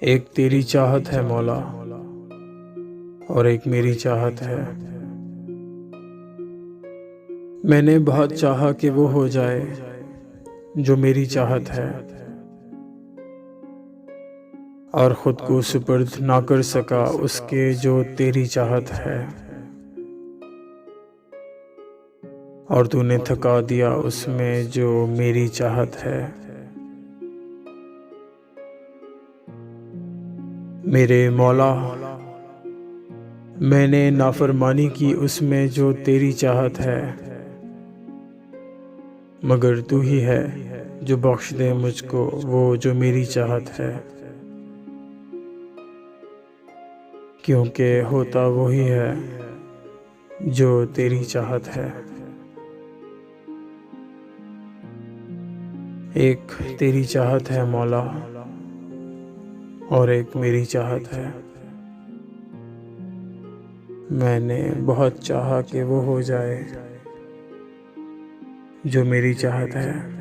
एक तेरी चाहत है मौला और एक मेरी चाहत है। मैंने बहुत चाहा कि वो हो जाए जो मेरी चाहत है, और खुद को सुपर्द ना कर सका उसके जो तेरी चाहत है। और तूने थका दिया उसमें जो मेरी चाहत है। मेरे मौला, मैंने नाफरमानी की उसमें जो तेरी चाहत है, मगर तू ही है जो बख्श दे मुझको वो जो मेरी चाहत है। क्योंकि होता वही है जो तेरी चाहत है। एक तेरी चाहत है मौला और एक मेरी चाहत है। मैंने बहुत चाहा कि वो हो जाए जो मेरी चाहत है।